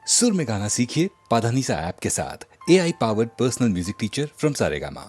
सुर में गाना सीखिए पाधानीसा ऐप के साथ। AI powered personal music teacher from Saregama.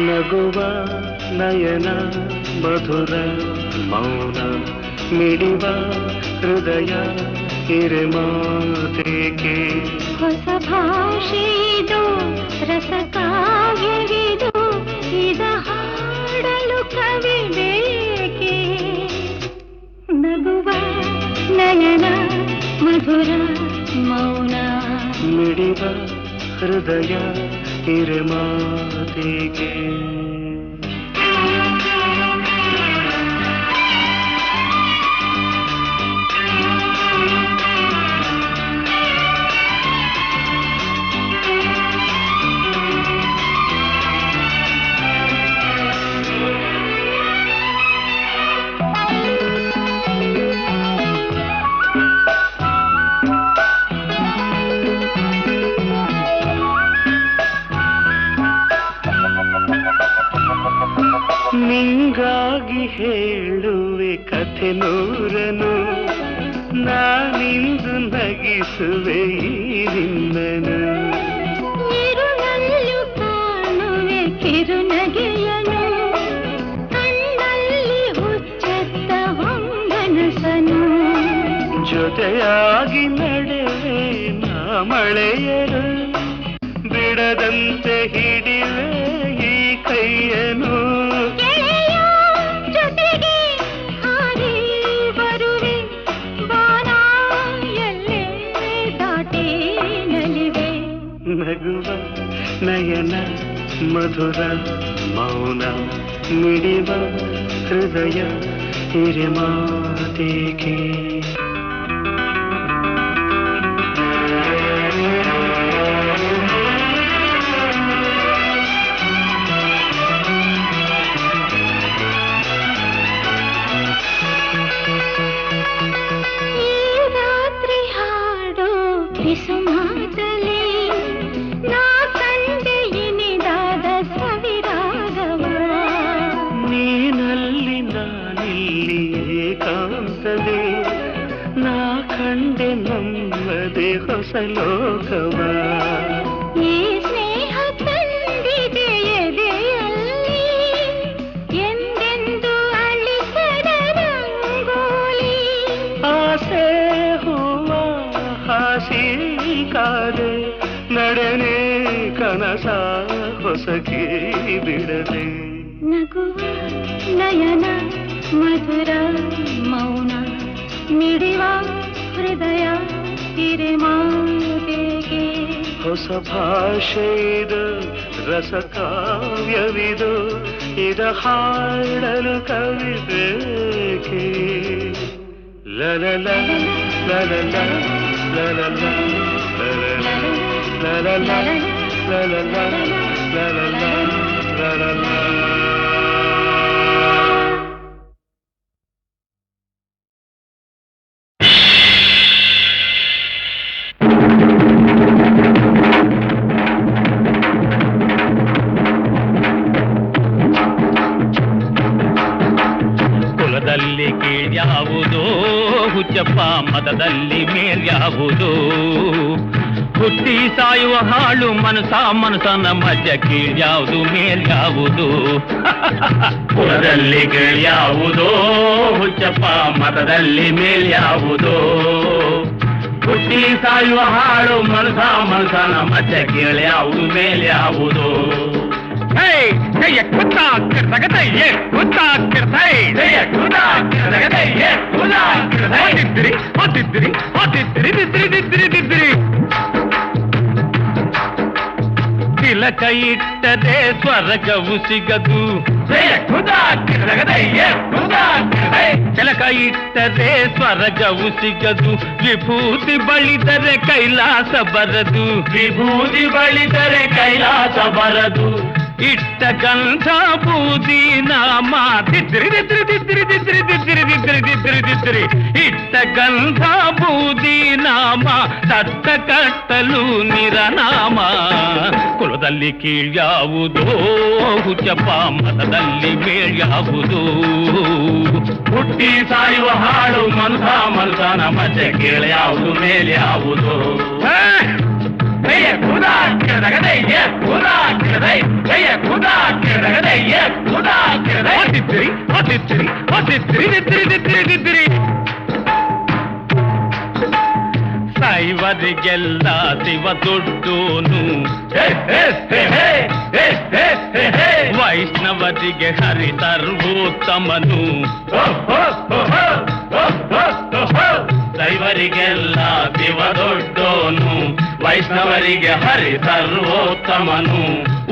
ನಗುವ ನಯನ ಮಧುರ ಮೌನ ಮಿಡಿವ ಹೃದಯ ಹಿರಿಮಾತೆಗೆ ಹೊಸ ಭಾಷೆಯಿದು ರಸ ಕಾವ್ಯವಿದು ಇದ ಹಾಡಲು ಕವಿ ಬೇಕೆ ನಗುವ ನಯನ ಮಧುರ ಮೌನ ಮಿಡಿವ ಹೃದಯ ಹಿರಿಮಾತೆಗೆ ನಿಂಗಾಗಿ ಹೇಳುವೆ ಕಥೆ ನೂರನು ನಾನಿಂದು ನಗಿಸುವೆ ಈ ನಿನ್ನನು ಇರುಳಲ್ಲೂ ಕಾಣುವೆ ಕಿರುನಗೆಯನು ಕಣ್ಣಲ್ಲಿ ಹುಚ್ಚೆತ್ತ ಹೊಂಗನಸನು ಜೊತೆಯಾಗಿ ನಡೆವೆ ನಾ ಮಳೆಯರು ಬಿಡದಂತೆ ಹಿಡಿವೆ ಈ ಕೈಯನು ನಗುವ ನಯನ ಮಧುರ ಮೌನ ಮಿಡಿವ ಹೃದಯ ಹಿರಿಮಾತೆಗೆ ಈ ರಾತ್ರಿ ಹಾಡು ಕಿಸುಮಾತಲೆ ನೀನಲ್ಲಿ ನಾನಿಲ್ಲಿ ಏಕಾಂತವೇ ನಾ ಕಂಡೆ ನಮ್ಮದೇ ಹೊಸ ಲೋಕವ ಈ ಸ್ನೇಹ ತಂದಿದೆ ಎದೆಯಲ್ಲಿ ಎಂದೆಂದು ಅಳಿಸದ ರಂಗೋಲಿ ಆಸೆ ಹೂವ ಹಾಸಿ ಕಾದೆ ನಡೆನೆ ಕನಸ ಹೊಸಕಿ ಬಿಡದೆ ನಗುವ ನಯನ ಮಧುರ ಮೌನ ಮಿಡಿವ ಹೃದಯ ಹಿರಿಮಾತೆಗೆ ಹೊಸ ಭಾಷೆಯಿದು ರಸ ಕಾವ್ಯವಿದು ಇದ ಹಾಡಲು ಕವಿ ಬೇಕೆ ಲಲಲ ಲಲಲ ಲಲಲ ಲಲಲ ಲಲಲ ಲಲಲ ಲಲಲ ಲಲಲ ಕುಲದಲ್ಲಿ ಕೀಳ್ಯಾವುದೋ ಹುಚ್ಚಪ್ಪ ಮತದಲ್ಲಿ ಮೇಲ್ಯಾವುದೋ ಹುಟ್ಟಿ ಸಾಯುವ ಹಾಳು ಮನಸನ ಮಧ್ಯ ಕೀಳ್ಯಾವುದು ಮೇಲ್ಯಾವುದು ಕುಲದಲ್ಲಿ ಕೀಳ್ಯಾವುದೋ ಹುಚ್ಚಪ್ಪ ಮತದಲ್ಲಿ ಮೇಲ್ಯಾವುದೋ ಹುಟ್ಟಿ ಸಾಯುವ ಹಾಳು ಮನಸನ ಮಧ್ಯ ಕೀಳ್ಯಾವುದು ಮೇಲ್ಯಾವುದು ಜಯ ಕುತ್ತ ಕಿರ್ತಗತಯ್ಯೆ ಕುತ್ತ ಕಿರ್ತೈ ಜಯ ಕುತ್ತ ಕಿರ್ತಗತಯ್ಯೆ ದಿದ್ದಿರಿ ದಿದ್ದಿರಿ ದಿದ್ದಿರಿ ದಿದ್ದಿರಿ ದಿದ್ದಿರಿ ದಿದ್ದಿರಿ ತಿಲಕ ಇಟ್ಟರೆ ಸ್ವರ್ಗವು ಸಿಗದು ತಿಲಕ ಇಟ್ಟರೆ ಸ್ವರ್ಗವು ಸಿಗದು ವಿಭೂತಿ ಬಳಿದರೆ ಕೈಲಾಸ ಬರದು ವಿಭೂತಿ ಬಳಿದರೆ ಕೈಲಾಸ ಬರದು ಇಟ್ಟ ಗಂಧ ಬೂದಿ ನಾಮ ದಿದ್ದಿರಿ ದಿದ್ದಿರಿ ದಿದ್ದಿರಿ ದಿದ್ದಿರಿ ದಿದ್ದಿರಿ ದಿದ್ದಿರಿ ದಿದ್ದಿರಿ ದಿದ್ದಿರಿ ಇಟ್ಟ ಗಂಧ ಬೂದಿ ನಾಮ ತಟ್ಟ ಕಟ್ಟಲು ನಿರನಾಮ ಕುಲದಲ್ಲಿ ಕೀಳ್ಯಾವುದೋ ಹುಚ್ಚಪ್ಪ ಮತದಲ್ಲಿ ಮೇಳ್ಯಾವುದೋ ಹುಟ್ಟಿ ಸಾಯುವ ಹಾಡು ಮನುಸ ಮನುಸನ ಮಧ್ಯೆ ಕೇಳ್ಯಾವುದು ಮೇಲ್ಯಾವುದು ಜಯ ಖುದಾ ಕಿರದಗದೆ ಖುದಾ ಕಿರದೈ ಜಯ ಖುದಾ ಕಿರದಗದೆ ಖುದಾ ಕಿರದೈ ದಿದ್ದಿರಿ ದಿದ್ದಿರಿ ದಿದ್ದಿರಿ ದಿದ್ದಿರಿ ದಿದ್ದಿರಿ ದಿದ್ದಿರಿ ಸಾಯುವರಿಗೆಲ್ಲ ಶಿವ ದೊಡ್ಡೋನು ವೈಷ್ಣವರಿಗೆ ಹರಿ ಸರ್ವೋತ್ತಮನು ದೈವರಿಗೆಲ್ಲ ಶಿವ ದೊಡ್ಡೋನು ವೈಷ್ಣವರಿಗೆ ಹರಿ ಸರ್ವೋತ್ತಮನು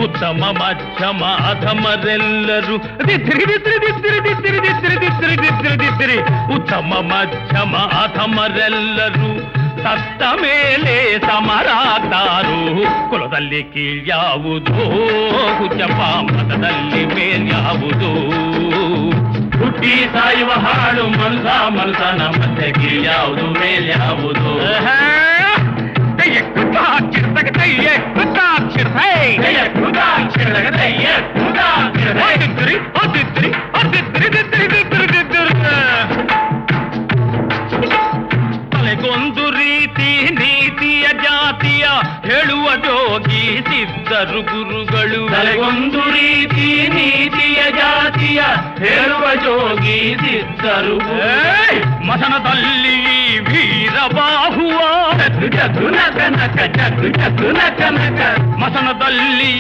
ಉತ್ತಮ ಮಧ್ಯಮ ಅಧಮರೆಲ್ಲರೂ ದಿದ್ದಿರಿ ದಿದ್ದಿರಿ ದಿದ್ದಿರಿ ದಿದ್ದಿರಿ ದಿದ್ದಿರಿ ದಿದ್ದಿರಿ ದಿದ್ದಿರಿ ದಿದ್ದಿರಿ ಉತ್ತಮ ಮಧ್ಯಮ ಅಧಮರೆಲ್ಲರೂ ಸತ್ತ ಮೇಲೆ ಸಮರಾಗ್ತಾರು ಕುಲದಲ್ಲಿ ಕೀಳ್ಯಾವುದೋ ಹುಚ್ಚಪ್ಪ ಮತದಲ್ಲಿ ಮೇಲ್ಯಾವುದೋ ಹುಟ್ಟಿ ಸಾಯುವ ಹಾಡು ಮನುಸ ಮನುಸನ ಮಧ್ಯೆ ಕೀಳ್ಯಾವುದು ಮೇಲ್ಯಾವುದು ತಲೆಗೊಂದು ರೀತಿ ನೀತಿಯ ಜಾತಿಯ ಹೇಳುವ ಜೋಗಿ ಸಿದ್ಧರು ಗುರುಗಳು ತಲೆಗೊಂದು ರೀತಿ ನೀತಿಯ ಜಾತಿಯ ಹೇಳುವ ಜೋಗಿ ಸಿದ್ಧರು ಮಸನದಲ್ಲಿ ವೀರಬಾಹುವ ಜಗ್ಗು ನಕ ನಕ ಜಗ್ಗು ಜಗ್ಗು ನಕ ನಕ ಮಸನದಲ್ಲಿ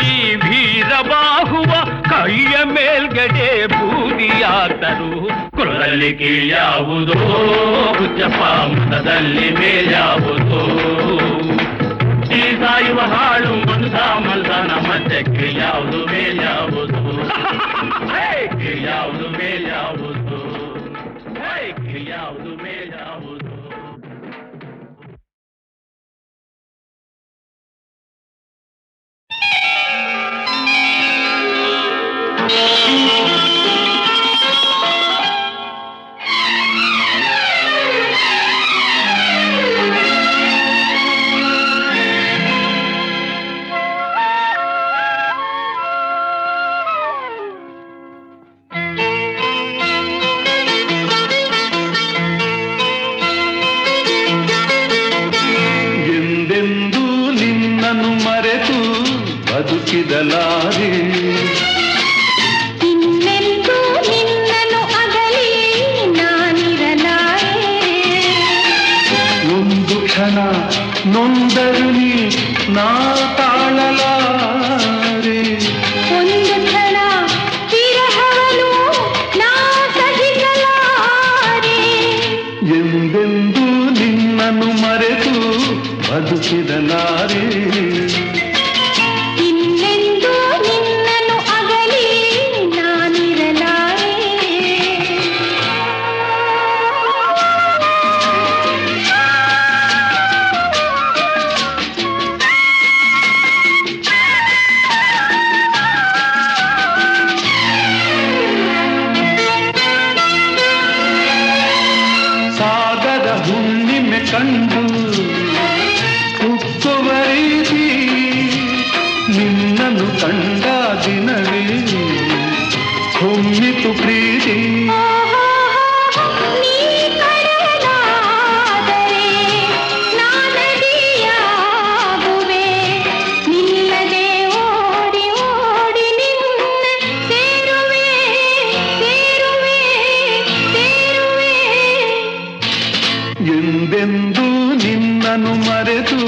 ವೀರಬಾಹುವ ಕೈಯ ಮೇಲ್ಗಡೆ ಬೂದಿಯಾದರು ಕುಲದಲ್ಲಿ ಕೀಳ್ಯಾವುದೋ ಹುಚ್ಚಪ್ಪ ಮತದಲ್ಲಿ ಮೇಲ್ಯಾವುದೋ ಈ ಸಾಯುವ ಹಾಳು ಮನುಸ ಮನುಸನ ಮಧ್ಯೆ ಕೀಳ್ಯಾವುದು ಮೇಲ್ಯಾವುದು ಕೀಳ್ಯಾವುದು ಮೇಲ್ಯಾವುದು ಕೀಳ್ಯಾವುದು ಮೇಲ್ಯಾವುದು ಬದುಕಿದಲಾರೆ ಇನ್ನೆಂದೂ ನಿನ್ನನ್ನು ಅಗಲಿ ನಾನಿರಲಾರೆ ಒಂದು ಕ್ಷಣ ನೊಂದರು ನೀ ನಾ ತಾಳಲಾರೆ ಒಂದು ಕ್ಷಣ ವಿರಹವನು ನಾ ಸಹಿಸಲಾರೆ ಎಂದೆಂದೂ ನಿನ್ನನ್ನು ಮರೆತು ಬದುಕಿದಲಾರೆ ಕಂಡು ಉಕ್ಕುವ ರೀತಿ ನಿನ್ನನ್ನು ಕಂಡ ದಿನವೇ ಹೊಮ್ಮಿತು ಪ್ರೀತಿ ಎಂದೆಂದೂ ನಿನ್ನನ್ನು ಮರೆತು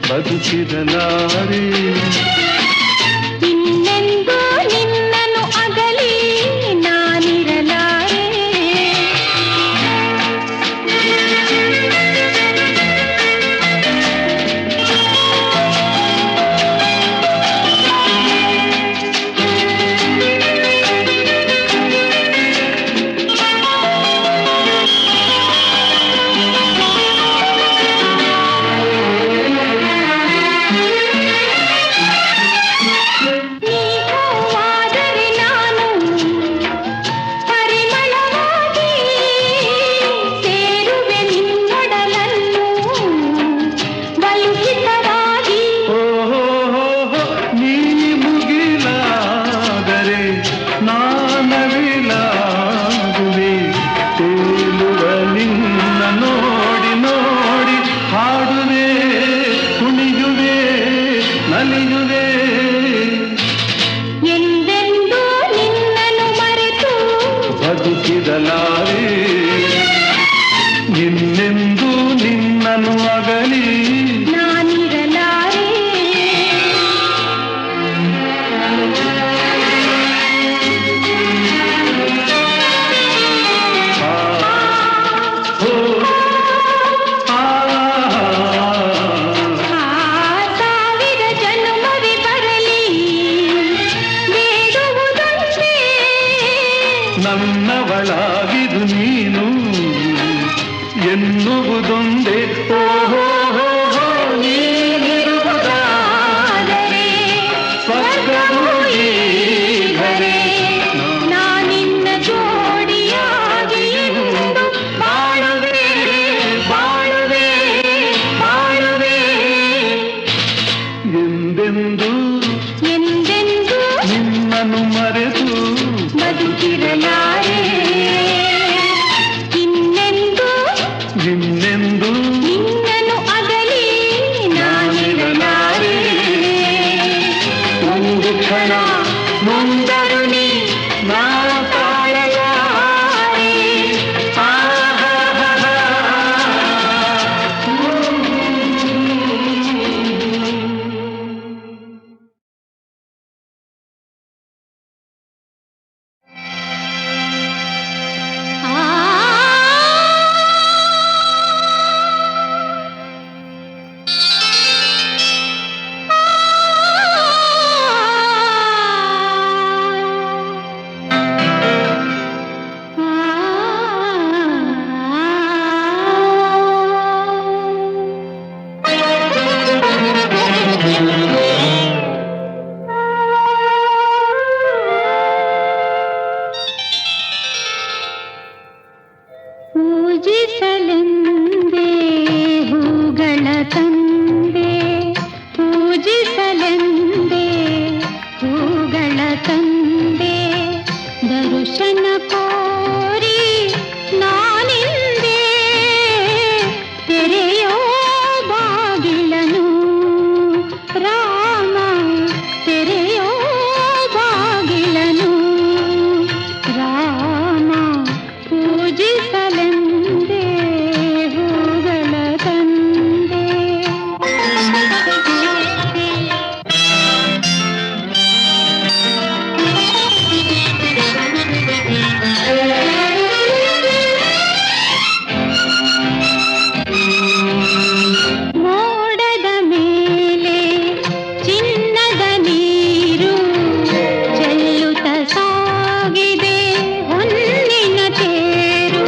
ಬದುಕಿದಲಾರೆ ಇನ್ನೆಂದೂ ನಿನ್ನನ್ನು ಅಗಲಿ ನಾನಿರಲಾರೆ ಎನ್ನುವುದೊಂದೇ ಓಹೋ ನೀನಿರುವುದಾದರೆ ಸ್ವರ್ಗವು ಈಗಲೇ. ನಾನಿನ್ನ ಜೋಡಿಯಾಗಿ ಎಂದು ಬಾಳುವೆ ಬಾಳುವೆ ಬಾಳುವೆ ಎಂದೆಂದು ಎಂದೆಂದೂ ನಿನ್ನನ್ನು ಮರೆತು ಬದುಕಿರಲಾರೆ. ಇನ್ನೆಂದೂ ನಿನ್ನೆಂದು ನಿನ್ನನ್ನು ಅಗಲಿ ನಾನಿರಲಾರೆ. ಒಂದು ಕ್ಷಣ ನೊಂದರು ನೀ ನಾ ತಾಳಲಾರೆ. ಆಹಾಹಾಹಾ. ಪೂಜಿಸಲೆಂದೇ ಹೂಗಳ ತಂದೆ, ಪೂಜಿಸಲೆಂದೇ ಹೂಗಳ ತಂದೆ, ದರ್ಶನ ಕೋರಿ ನಾನಿಂದೆ ತೆರೆಯೋ ಬಾಗಿಲನು ರಾಮ, ತೆರೆಯೋ ಬಾಗಿಲನು ರಾಮ. ಪೂಜಿಸಲೆಂದೇ ಹೂಗಳ ತಂದೆ. ಮೋಡದ ಮೇಲೆ ಚಿನ್ನದ ನೀರು ಚೆಲ್ಲುತ್ತ ಸಾಗಿದೆ ಹೊನ್ನಿನ ತೇರು.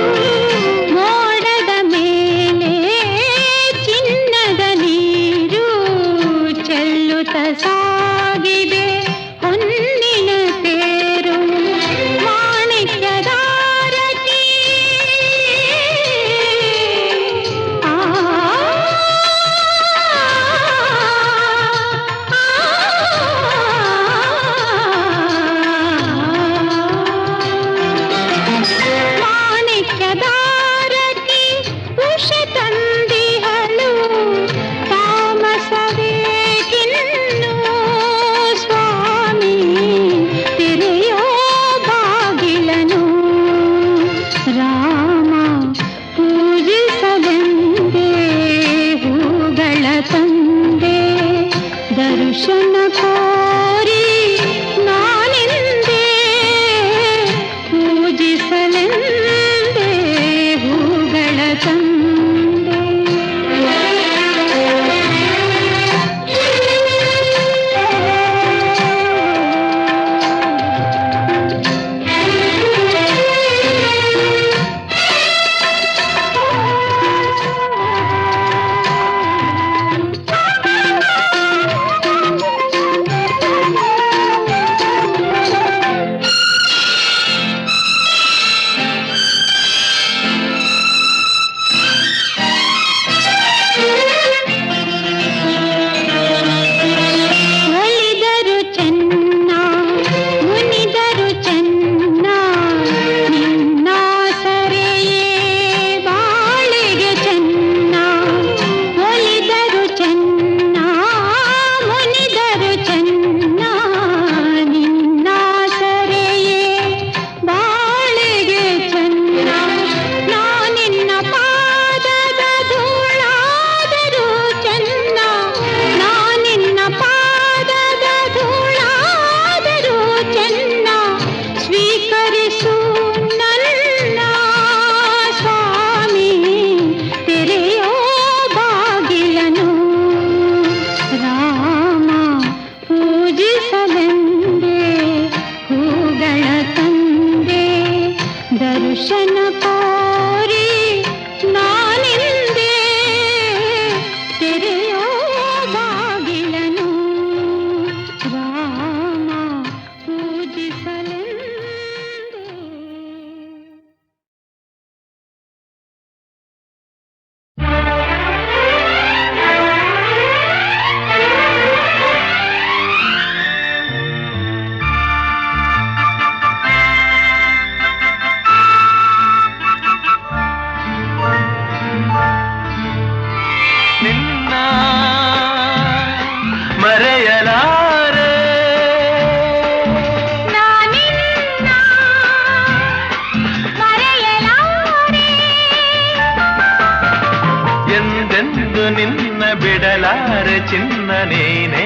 ಬಿಡಲಾರೆ ಚಿನ್ನ ನೀನೇ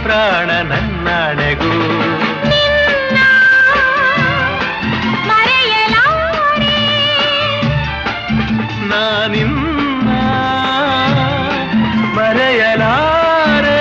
ಪ್ರಾಣ ನನ್ನಾಣೆಗೂ ಮರೆಯಲಾರೆ ನಾನಿನ್ನ ಮರೆಯಲಾರೆ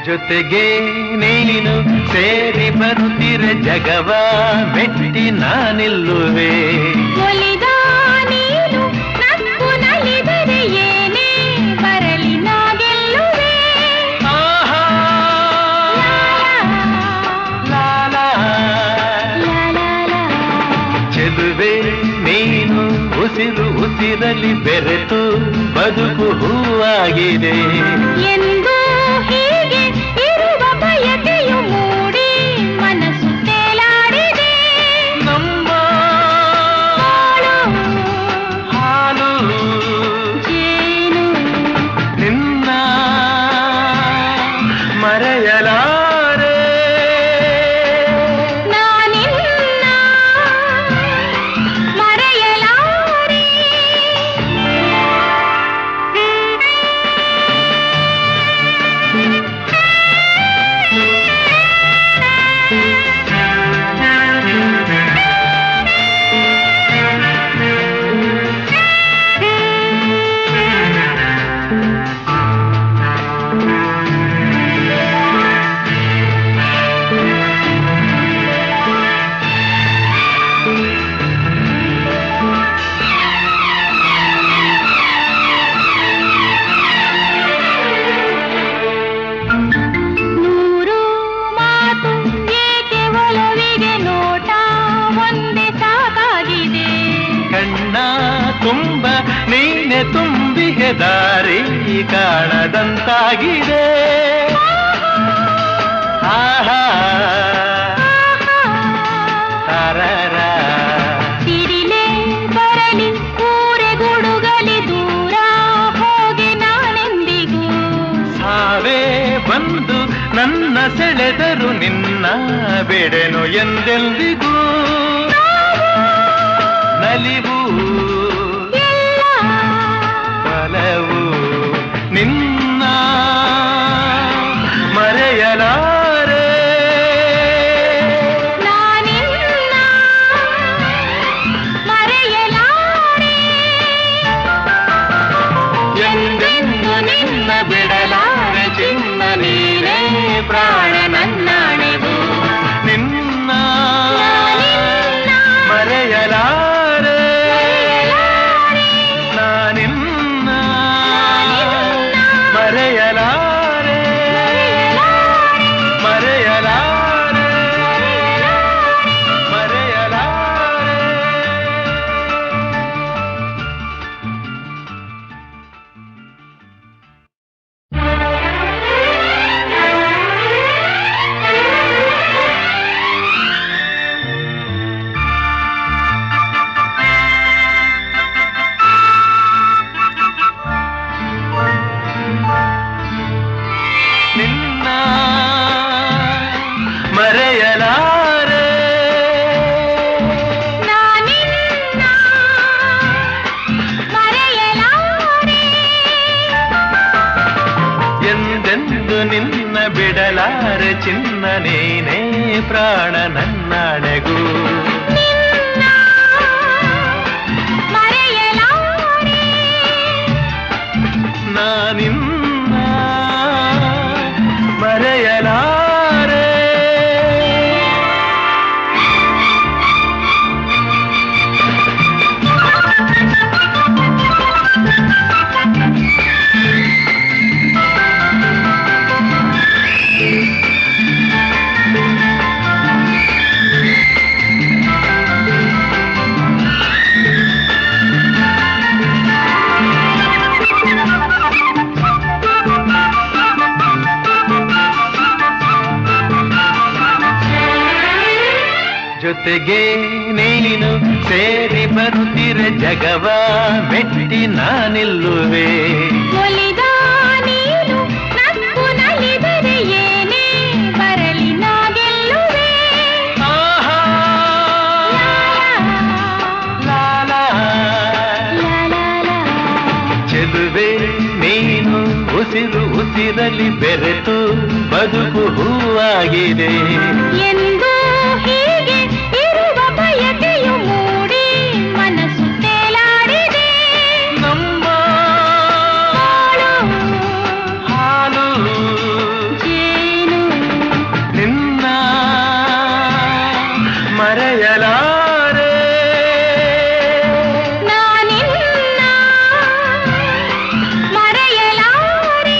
ಜೊತೆಗೆ ನೀನು ಸೇರಿ ಬರುತ್ತಿರೆ ಜಗವ ಮೆಟ್ಟಿ ನಾನಿಲ್ಲುವೆ ಒಲಿದ ನೀನು ನಕ್ಕು ನಲಿದರೆ ಏನೇ ಬರಲಿ ನಾ ಗೆಲ್ಲುವೆ ಆಹಾ ಲಾಲಾ ಚೆಲುವೆ ನೀನು ಉಸಿರು ಉಸಿರಲಿ ಬೆರೆತು ಬದುಕು ಹೂವಾಗಿದೆ ಎಂದು ಹೀಗೆ ಇರುವ ಬಯಕೆಯು ಮೂಡಿ ಮನಸ್ಸು ತೇಲಾಡಿದೆ ನಮ್ಮ ಹಾಳು ಹಾಲು ಜೇನು ನಿನ್ನ ಮರೆಯಲಾರೆ ನಾನಿನ್ನ ಮರೆಯಲಾರೆ ನೂರು ಮಾತು ಏಕೆ ಒಲವಿಗೆ ನೋಟ ಒಂದೇ ಸಾಕಾಗಿದೆ ಕಣ್ಣ ತುಂಬ ನೀನೆ ತುಂಬಿಗೆ ದಾರಿ ಕಾಣದಂತಾಗಿದೆ ಆಹಾ ತಾರಾರ ಸಿಡಿಲೇ ಬರಲಿ ಊರೆ ಗುಡುಗಲಿ ದೂರ ಹೋಗಿ ನಾನೆಂದಿಗೂ ಸಾವೇ ಬಂದು ನನ್ನ ಸೆಳೆದರು ನಿನ್ನ ಬಿಡೆನು ಎಂದೆಂದಿಗೂ ನಲಿವು ಎಲ್ಲ ಬಲವು ನಿನ್ನ ಮರೆಯಲಾರೆ ನಾನಿನ್ನ ಮರೆಯಲಾರೆ ಎಂದೆಂದು ನಿನ್ನ ಬಿಡಲಾರೆ ಚಿನ್ನ ನೀನೇ ಪ್ರಾಣ ನನ್ನಾಣೆಗೂ ನಿನ್ನ ಮರೆಯಲಾರೆ ನಾನಿನ್ನ ಮರೆಯಲಾರೆ ಮರೆಯಲಾರೆ ಮರೆಯಲಾರೆ ನಿನ್ನ ಮರೆಯಲಾರೆ ನಾನಿನ್ನ ಮರೆಯಲಾರೆ ಎಂದೆಂದು ನಿನ್ನ ಬಿಡಲಾರೆ ಚಿನ್ನ ನೀನೇ ಪ್ರಾಣ ನನ್ನಾಣೆಗೂ ನಿನ್ನ ಮರೆಯಲಾರೆ ನಾನಿನ್ನ ಮರೆಯಲಾರೆ ಜೊತೆಗೆ ನೀನು ಸೇರಿ ಬರುತ್ತಿರೆ ಜಗವ ಮೆಟ್ಟಿ ನಾನಿಲ್ಲುವೆ. ಒಲಿದ ನೀನು ನಕ್ಕು ನಲಿದರೆ ಏನೇ ಬರಲಿ ನಾ ಗೆಲ್ಲುವೆ. ಆಹಾ ಲಾಲಾ ಚೆಲುವೆ ನೀನು ಉಸಿರು ಉಸಿರಲಿ ಬೆರೆತು ಬದುಕು ಹೂವಾಗಿದೆ. ಎಂದು ಹೀಗೆ ಇರುವ ಬಯಕೆಯು ಮೂಡಿ ಮನಸ್ಸು ತೇಲಾಡಿದೆ. ನಮ್ಮ ಹಾಲು ಜೇನು ನಿನ್ನ ಮರೆಯಲಾರೆ. ನಾನಿನ್ನ ಮರೆಯಲಾರೆ.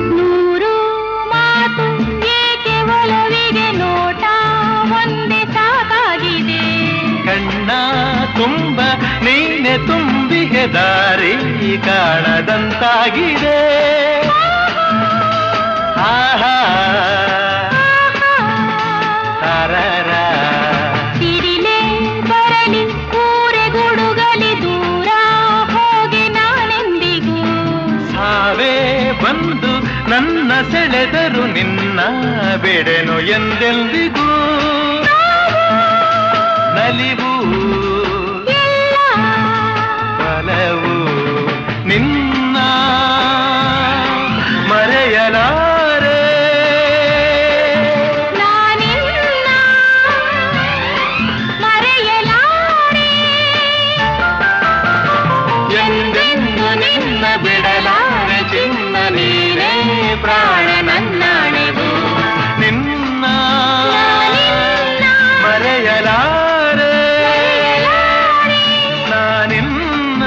ನೂರು ಮಾತು ಏಕೆ ಒಲವಿಗೆ ನೋಟ ಒಂದೇ ಸಾಕಾಗಿದೆ. ಕಣ್ಣ ತುಂಬ ನೀನೆ ತುಂಬಿಗೆ ದಾರಿ ಕಾಣದಂತಾಗಿದೆ. ಆಹಾ ತಾರರ ಸಿಡಿಲೇ ಬರಲಿ ಊರೆ ಗುಡುಗಲಿ ದೂರ ಹೋಗಿ ನಾನೆಂದಿಗೂ. ಸಾವೇ ಬಂದು ನನ್ನ ಸೆಳೆದರು ನಿನ್ನ ಬಿಡೆನು ಎಂದೆಂದಿಗೂ. ನಲಿವು ಎಲ್ಲ ಬಲವು ನಿನ್ನ ಮರೆಯಲಾರೆ. ನಾನಿನ್ನ ಮರೆಯಲಾರೆ. ಎಂದೆಂದು ನಿನ್ನ ಬಿಡಲಾರೆ ಚಿನ್ನ ನೀನೇ ಪ್ರಾಣ ನನ್ನಾಣೆವು. ನಿನ್ನ ಮರೆಯಲಾರೆ. ನಾನಿನ್ನ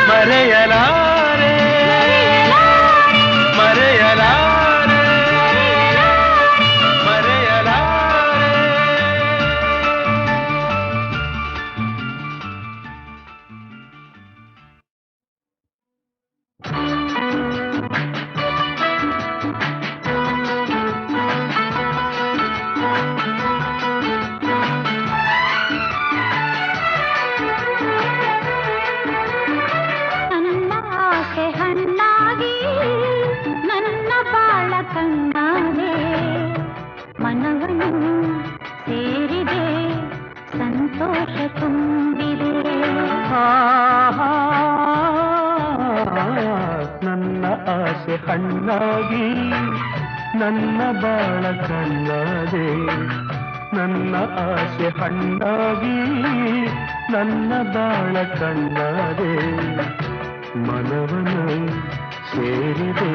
ಮರೆಯಲಾರೆ. ಮರೆಯಲಾರೆ. ಮರೆಯಲಾರೆ. ನನ್ನ ಆಸೆ ಹಣ್ಣಾಗಿ ನನ್ನ ಬಾಳ ಕಣ್ಣಾದೆ. ಮನವನ್ನು ಸೇರಿದೆ ಸಂತೋಷ ತುಂಬಿದೆ. ನನ್ನ ಆಸೆ ಹಣ್ಣಾಗಿ ನನ್ನ ಬಾಳ ಕಣ್ಣಾದೆ. ನನ್ನ ಆಸೆ ಹಣ್ಣಾಗಿ ನನ್ನ ಬಾಳ ಕಣ್ಣಾದೆ. ಮನವನ್ನು ಸೇರಿದೆ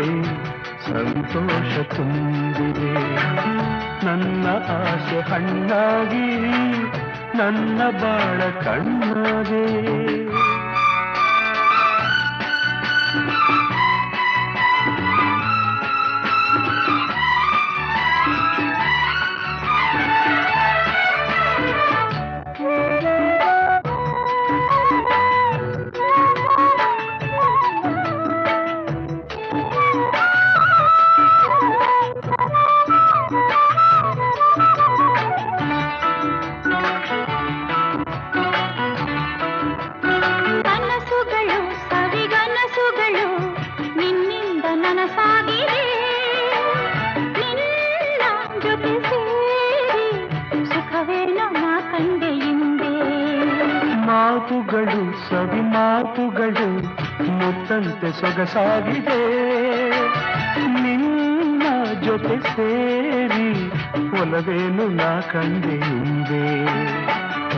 ಸಂತೋಷ ತುಂಬಿದೆ. ನನ್ನ ಆಸೆ ಹಣ್ಣಾಗಿ ನನ್ನ ಬಾಳ ಕಣ್ಣಾದೆ. ಕನಸುಗಳು ಸವಿಗನಸುಗಳು ನಿನ್ನಿಂದ ನನಸಾಗಿದೆ. ನಿನ್ನ ಜೊತೆ ಸೇರಿ ಸುಖವೇನೋ ನಾ ಕಂಡೆ ಹಿಂದೆ. ಮಾತುಗಳು ಸವಿ ಮಾತುಗಳು ಮುತ್ತಂತೆ ಸೊಗಸಾಗಿದೆ. ನಿನ್ನ ಜೊತೆ ಸೇರಿ ಒಲವೇನು ನಾ ಕಂಡೆ ಹಿಂದೆ.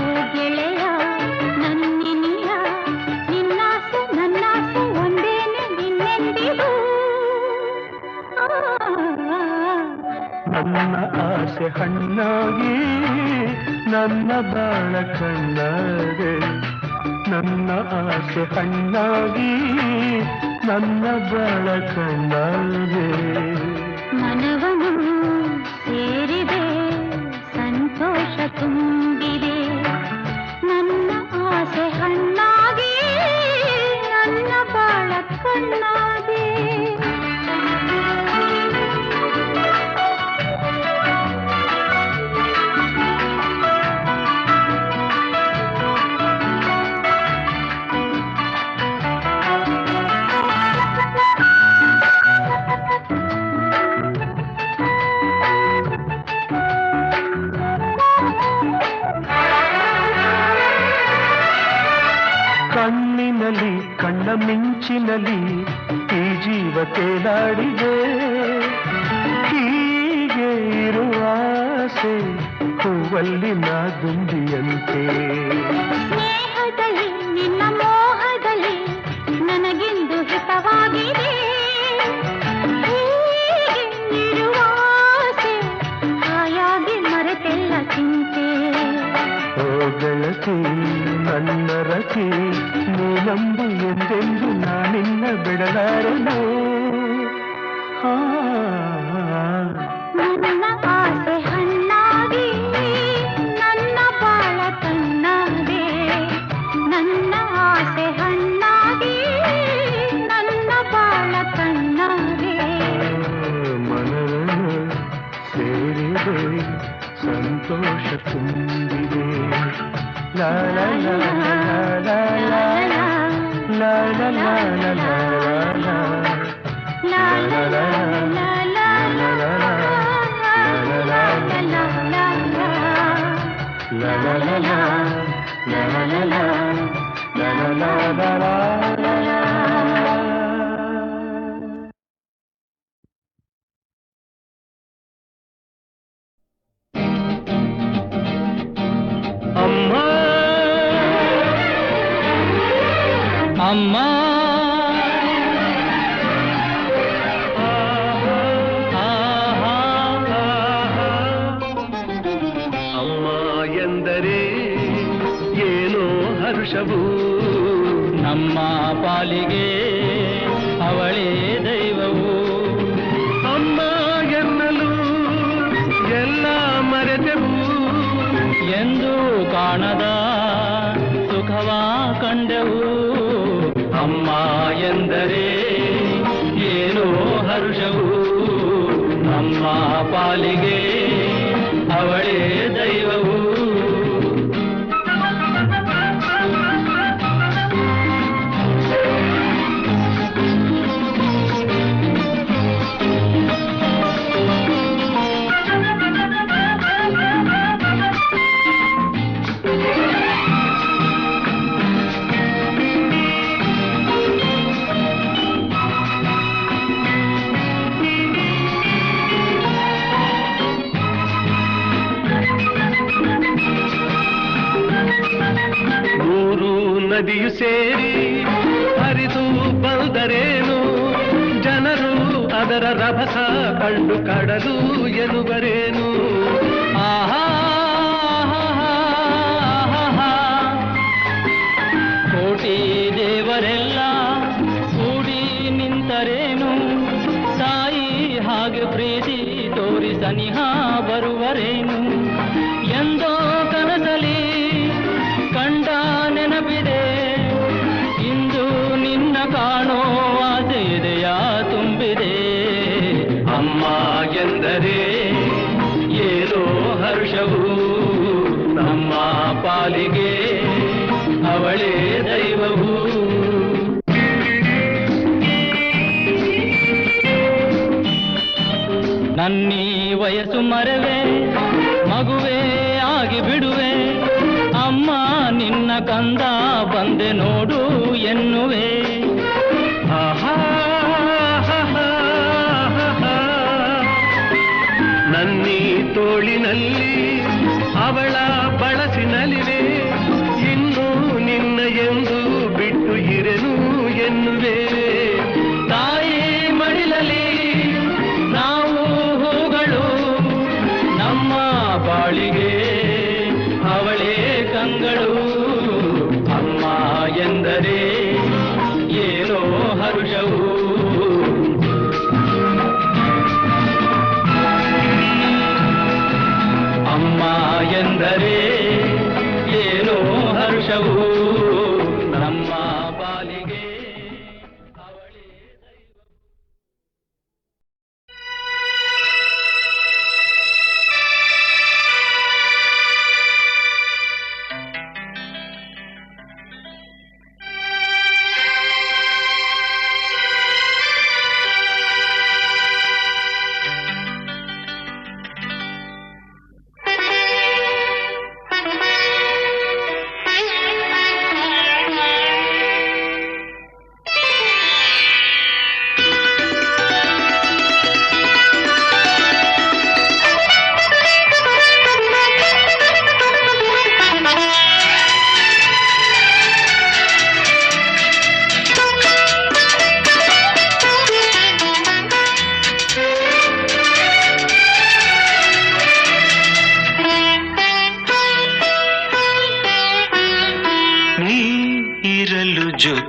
ಓ ಗೆಳೆಯ ನನ್ನಿನಿಯ ನಿನ್ನಾಸೆ ನನ್ನಾಸೆ ಒಂದೇನೆ ನಿನ್ನೆಂದಿಗೂ. ನನ್ನ ಆಸೆ ಹಣ್ಣಾಗಿ ನನ್ನ ಬಾಳ ಕಣ್ಣಾದೆ ನನ್ನ ಆಸೆ ಹಣ್ಣಾಗಿ ನನ್ನ ಬಾಳ ಕಣ್ಣಾದೆ ಮನವನು ಸೇರಿದೆ ಸಂತೋಷ ತುಂಬಿದೆ ನನ್ನ ಆಸೆ ಹಣ್ಣಾಗಿ ನನ್ನ ಬಾಳ ಕಣ್ಣಾದೆ ಕಣ್ಣಿನಲ್ಲಿ ಕಣ್ಣ ಮಿಂಚಿನಲ್ಲಿ ಈ ಜೀವ ತೇಲಾಡಿದೆ ಹೀಗೆ ಇರುವ ಆಸೆ ಹೂವಲ್ಲಿ ನಾ ದುಂಬಿಯಂತೆ ಸ್ನೇಹದಲ್ಲಿ ನಿನ್ನ ಮೋಹದಲ್ಲಿ ನನಗೆಂದು ಹಿತವಾಗಿದೆ ಹೀಗೆ ಇರುವ ಆಸೆ ಹಾಯಾಗಿ ಮರೆತೆಲ್ಲ ಚಿಂತೆ ಓ ಗೆಳತಿ ನನ್ನ ರತಿ ನೀನಂಬು ಎಂದೆಂದು ನಾನಿನ್ನ ಬಿಡಲಾರೆನು ನನ್ನ ಆಸೆ ಹಣ್ಣಾಗಿ ನನ್ನ ಬಾಳ ಕಣ್ಣಾದೆ ನನ್ನ ಆಸೆ ಹಣ್ಣಾಗಿ ನನ್ನ ಬಾಳ ಕಣ್ಣಾದೆ ಮನವನ್ನು ಸೇರಿದೆ ಸಂತೋಷ ತುಂಬಿದೆ ಲಾ ಲಾ ಲಾ ಲಾ ಲಾ ಲಾ ಲಾ ಲಾ ಲಾ ಲಾ ಲಾ La la la la la la la la la la la la ಅಮ್ಮ ಅಮ್ಮ ಅಮ್ಮ ಎಂದರೆ ಏನೋ ಹರ್ಷವು ನಮ್ಮ ಪಾಲಿಗೆ ಅವಳೇ ದೈವವು ಅಮ್ಮ ಎನ್ನಲು ಎಲ್ಲ ಮರೆತೆವು ಎಂದು ಕಾಣದ ಸುಖವ ಕಂಡೆವು ಅಮ್ಮ ಎಂದರೆ ಏನೋ ಹರ್ಷವು ನಮ್ಮ ಪಾಲಿಗೆ ಅವಳೇ ದೈವವು ನದಿಯು ಸೇರಿ ಹರಿದು ಬಂದರೇನು ಜನರು ಅದರ ರಭಸ ಕಂಡು ಕಡಲು ಎನ್ನುವರೇನು ಆಹಾ ಕೋಟಿ ದೇವರೆಲ್ಲ ಕೂಡಿ ನಿಂತರೇನು ತಾಯಿ ಹಾಗೆ ಪ್ರೀತಿ ತೋರಿ ಸನಿಹ ಬರುವರೇನು ಎಂದೋ ಕನಸಲಿ ಕಂಡ ನೆನಪಿದೆ ಇಂದು ನಿನ್ನ ಕಾಣೋ ಆಸೆದೆಯ ತುಂಬಿದೆ ಅಮ್ಮ ಎಂದರೆ ಏನೋ ಹರ್ಷವು ನಮ್ಮ ಪಾಲಿಗೆ ಅವಳೇ ದೈವವು ನನ್ನೀ ವಯಸ್ಸು ಮರೆವೆ ಮಗುವೇ ಆಗಿ ಬಿಡುವೆ ಅಮ್ಮ ನಿನ್ನ ಕಂದ ಬಂದೆ ನೋಡು ಎನ್ನುವೆ ಆಹಾ ನನ್ನೀ ತೋಳಿನಲ್ಲಿ ಅವಳ ಬಳಸಿನಲಿವೆ ಇನ್ನು ನಿನ್ನ ಎಂದು ಬಿಟ್ಟು ಇರೆನು ಎನ್ನುವೆ ತಾಯಿ ಮಡಿಲಲಿ ನಾವು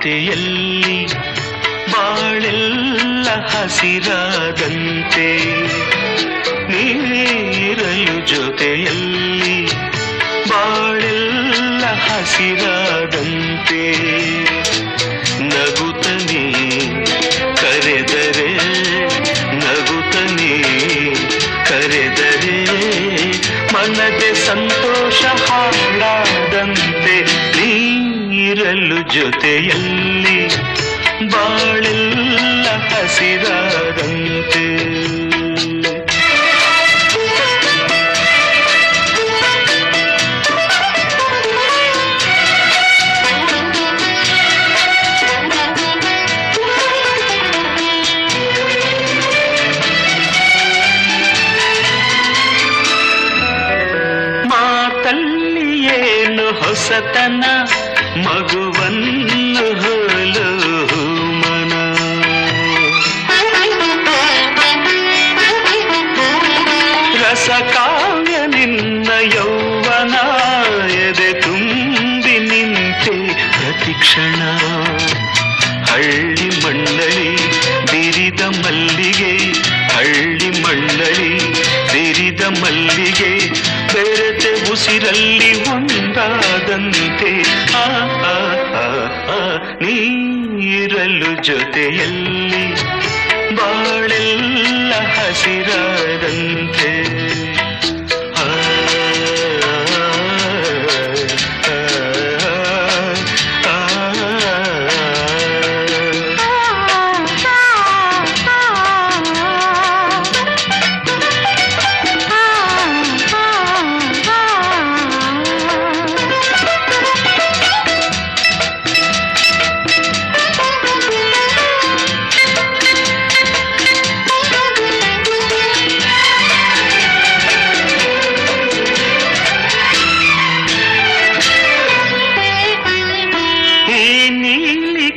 ಜೊತೆಯಲ್ಲಿ ಬಾಳೆಲ್ಲ ಹಸಿರಾದಂತೆ ನೀರಲು ಜೊತೆಯಲ್ಲಿ ಬಾಳೆಲ್ಲ ಹಸಿರಾದಂತೆ ನಗುತ್ತನೆ ಕರೆದರೆ ನಗುತ್ತನೆ ಕರೆದರೆ ಮನದೆ ಸಂತೋಷ ಹಾಡಾದಂತೆ ನೀರಲು ಜೊತೆಯಲ್ಲಿ ಬಾಳೆಲ್ಲ ಹಸಿರಾದಂತೆ ಮಾತಲ್ಲಿ ಏನು ಹೊಸತನ ಮಗುವನ್ನು ಹೋಲು ಮನ ರಸಕಾವ್ಯ ನಿನ್ನ ಯೌವನ ಎದೆ ತುಂಬಿ ನಿಂತೆ ಪ್ರತಿಕ್ಷಣ ಹಳ್ಳಿ ಮಂಡಳಿ ಬಿರಿದ ಮಲ್ಲಿಗೆ ಹಳ್ಳಿ ಮಂಡಳಿ ಬಿರಿದ ಮಲ್ಲಿಗೆ ಬೆರೆತೆ ಉಸಿರಲ್ಲಿ ಒಂದಾದಂತೆ ನೀರಲು ಜೊತೆಯಲ್ಲಿ ಬಾಳೆಲ್ಲ ಹಸಿರಾದಂತೆ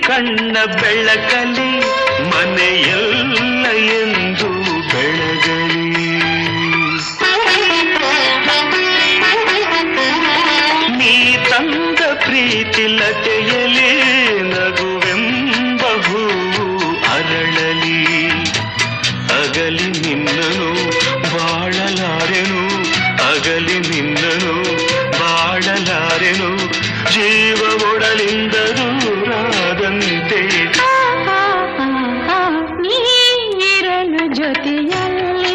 ಕಣ್ಣ ಬೆಳಕಲಿ ಮನೆಯಲ್ಲ ಎಂದು ಬೆಳಗಲಿ ನೀ ತಂದ ಪ್ರೀತಿ ಲತೆಯಲಿ ನಗುವೆಂಬ ಹೂವು ಅರಳಲಿ ಅಗಲಿ ನಿನ್ನನು ಬಾಳಲಾರೆನು ಅಗಲಿ ನಿನ್ನನು ಬಾಳಲಾರೆನು ಜೀವ ಒಡಲಿಂದ ದೂರಾದಂತೆ ನೀರಲು ಜೊತೆಯಲ್ಲಿ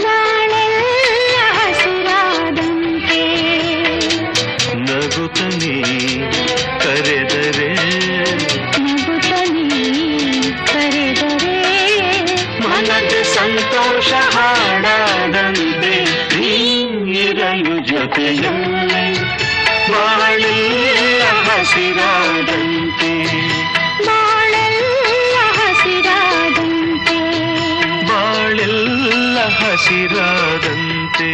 ಬಾಳೆಲ್ಲ ಹಸಿರಾದಂತೆ ನಗುತ್ತನೆ ಕರೆದರೆ ನಗುತ್ತನೆ ಕರೆದರೆ ಮನದ ಸಂತೋಷ ಹಾಡಾದಂತೆ ನೀರಲು ಜೊತೆಯಲ್ಲಿ ಬಾಳೆಲ್ಲ ಹಸಿರಾದಂತೆ ಬಾಳೆಲ್ಲ ಹಸಿರಾದಂತೆ ಬಾಳೆಲ್ಲ ಹಸಿರಾದಂತೆ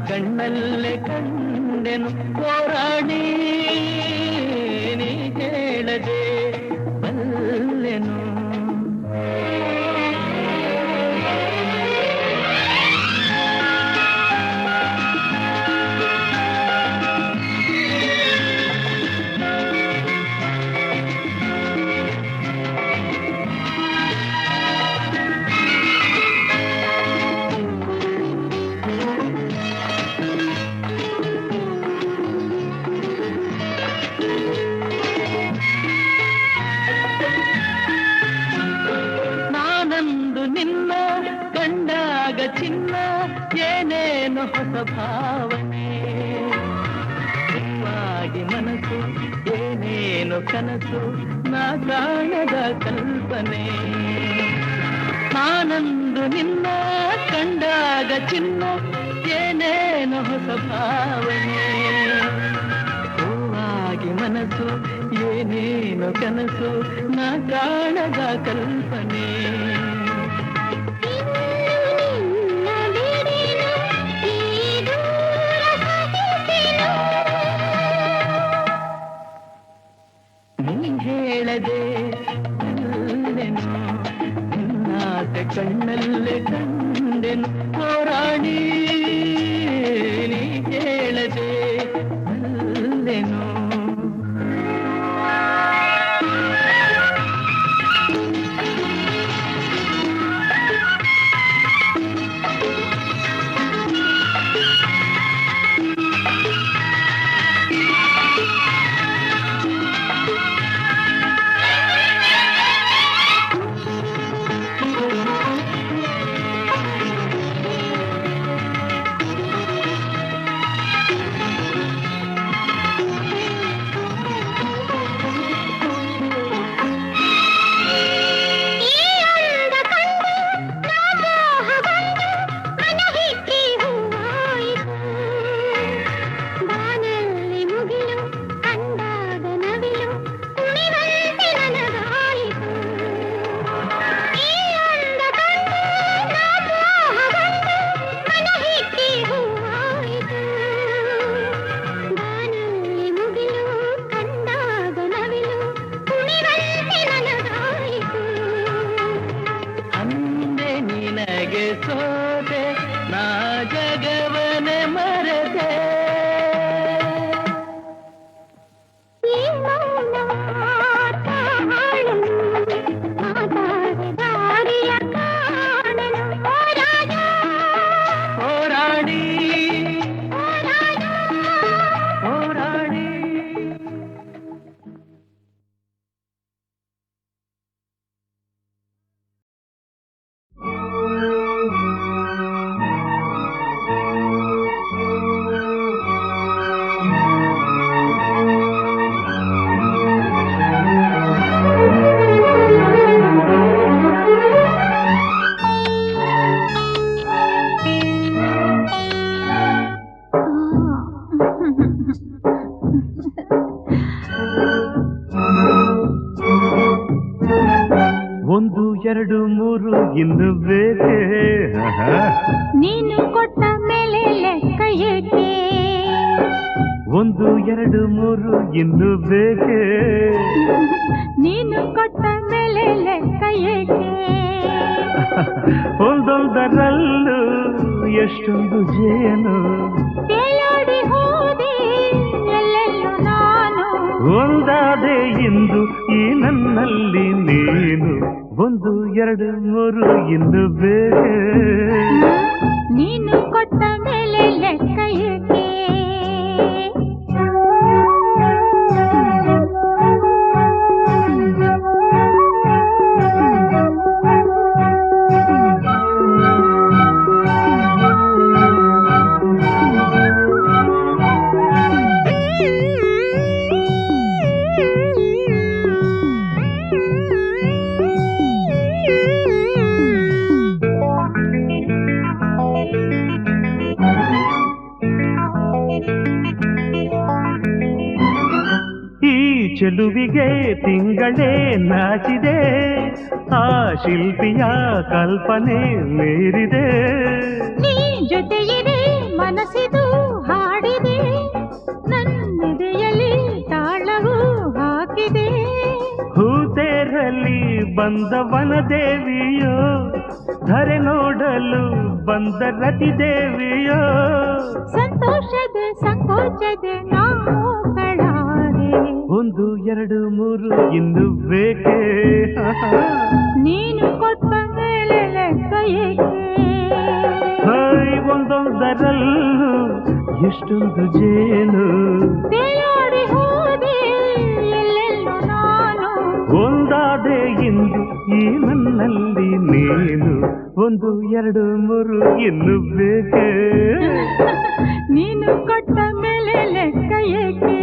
ಕಣ್ಣಲ್ಲೇ ಕಂಡೆನು ಹೋರಾಡಿ ನೀ ಹೇಳದೆ ಬಲ್ಲೆನು ಏನೇನು ಹೊಸ ಭಾವನೆ ಹೂವಾಗಿ ಮನಸ್ಸು ಏನೇನು ಕನಸು ನಾ ಕಾಣದ ಕಲ್ಪನೆ ನಾನಂದು ನಿನ್ನ ಕಂಡಾಗ ಚಿನ್ನ ಏನೇನು ಹೊಸ ಭಾವನೆ ಹೂವಾಗಿ ಮನಸ್ಸು ಏನೇನು ಕನಸು ನಾ ಕಾಣದ ಕಲ್ಪನೆ ನೀ ಹೇಳದೆ ನಿನ್ನಾಸೆ ಕಣ್ಣಲ್ಲೇ ಕಂಡೆನು ಹೋರಾಣಿ ನೀ ಹೇಳದೆ ಅಲ್ಲೆನು ಸೋತೆ ನಾ ಜಗವನೆ ಮರೆತೆ ಹೋರಾಡಿ ಹೋರಾಡಿ ಒಂದು ಎರಡು ಮೂರು ಇನ್ನು ಬೇಕೆ ನೀನು ಕೊಟ್ಟ ಮೇಲೆ ಲೆಕ್ಕ ಏಕೆ ಒಂದು ಎರಡು ಮೂರು ಇನ್ನು ಬೇಕೆ ನೀನು ಕೊಟ್ಟ ಮೇಲೆ ಲೆಕ್ಕ ಏಕೆ ಒಂದೊಂದರಲ್ಲೂ ಎಷ್ಟೊಂದು ಜೇನು ತೇಲಾಡಿ ಹೋದೆ ಎಲ್ಲೆಲ್ಲೂ ನಾನು ಒಂದಾದೆ ಇಂದು ಈ ನನ್ನಲ್ಲಿ ನೀನು ಒಂದು ಎರಡು ಮೂರು ಇನ್ನು ಬೇಕೆ ನೀನು ಕೊಟ್ಟ ಮೇಲೆ ಲೆಕ್ಕ ಏಕೆ ಚೆಲುವಿಗೆ ತಿಂಗಳೇ ನಾಚಿದೆ ಆ ಶಿಲ್ಪಿಯ ಕಲ್ಪನೆ ಮೀರಿದೆ ನೀ ಜೊತೆಯಿದೆ ಮನಸ್ಸಿದು ಹಾಡಿದೆ ನನ್ನೆದೆಯಲ್ಲಿ ತಾಳವು ಹಾಕಿದೆ ಹೂತೇರಲ್ಲಿ ಬಂದ ವನದೇವಿಯೋ ಧರೆ ನೋಡಲು ಬಂದ ರತಿದೇವಿಯೋ ಸಂತೋಷದ ಸಂಕೋಚದ ನಾವು ಕಳಾರೆ ಒಂದು ಎರಡು ಮೂರು ಇನ್ನು ಬೇಕೆ ನೀನು ಕೊಟ್ಟ ಮೇಲೆ ಲೆಕ್ಕ ಏಕೆ ಒಂದೊಂದರಲ್ಲೂ ಎಷ್ಟೊಂದು ಜೇನು ತೇಲಾಡಿ ಹೋದೆ ಎಲ್ಲೆಲ್ಲೂ ನಾನು ಒಂದಾದೆ ಇಂದು ಈ ನನ್ನಲ್ಲಿ ನೀನು ಒಂದು ಎರಡು ಮೂರು ಇನ್ನು ಬೇಕೆ ನೀನು ಕೊಟ್ಟ ಮೇಲೆ ಲೆಕ್ಕ ಏಕೆ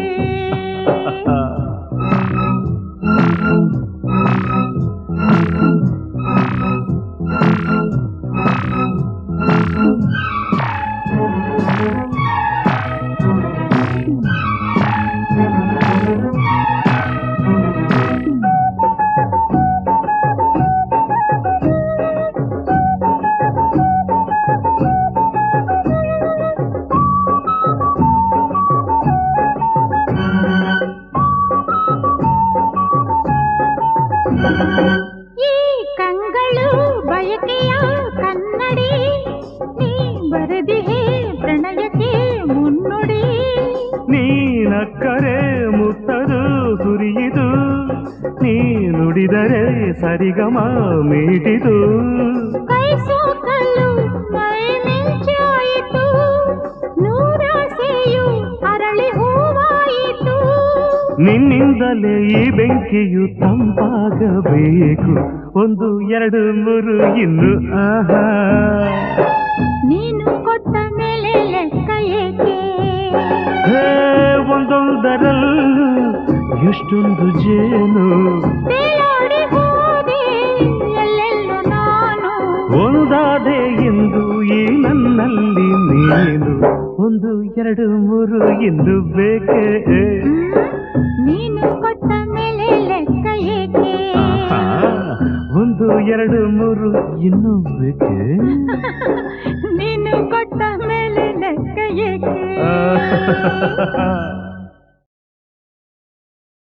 ಈ ಕಂಗಳು ಬಯಕೆಯ ಕನ್ನಡಿ ನೀ ಬರೆದಿಹೇ ಪ್ರಣಯಕ್ಕೆ ಮುನ್ನುಡಿ ನೀನಕ್ಕರೆ ಮುತ್ತದು ಸುರಿಯಿದು ನೀ ನುಡಿದರೆ ಸರಿಗಮ ಮೀಟಿದು ಕೈ ಸೋಕಲು ಮೈ ಮಿಂಚಾಯಿತು ನೂರಾಸೆಯು ಅರಳಿ ಹೂವಾಯಿತು ನಿನ್ನಿಂದಲೇ ಈ ಬೆಂಕಿಯು ತಂಪಾಗಬೇಕು ಒಂದು ಎರಡು ಮೂರು ಇನ್ನು ಆಹಾ ನೀನು ಕೊಟ್ಟ ಮೇಲೆ ಲೆಕ್ಕ ಏಕೆ ಹೇ ಒಂದೊಂದರಲ್ಲೂ ಎಷ್ಟೊಂದು ಜೇನು ತೇಲಾಡಿ ಹೋದೆ ಎಲ್ಲೆಲ್ಲೂ ನಾನು ಒಂದಾದೆ ಎಂದು ಈ ನನ್ನಲ್ಲಿ ನೀನು ಒಂದು ಎರಡು ಮೂರು ಇನ್ನು ಬೇಕೆ ನೀನು ಕೊಟ್ಟ ಮೇಲೆ ಲೆಕ್ಕ ಏಕೆ ಒಂದು ಎರಡು ಮೂರು ಇನ್ನು ಬೇಕೆ ನೀನು ಕೊಟ್ಟ ಮೇಲೆ ಲೆಕ್ಕ ಏಕೆ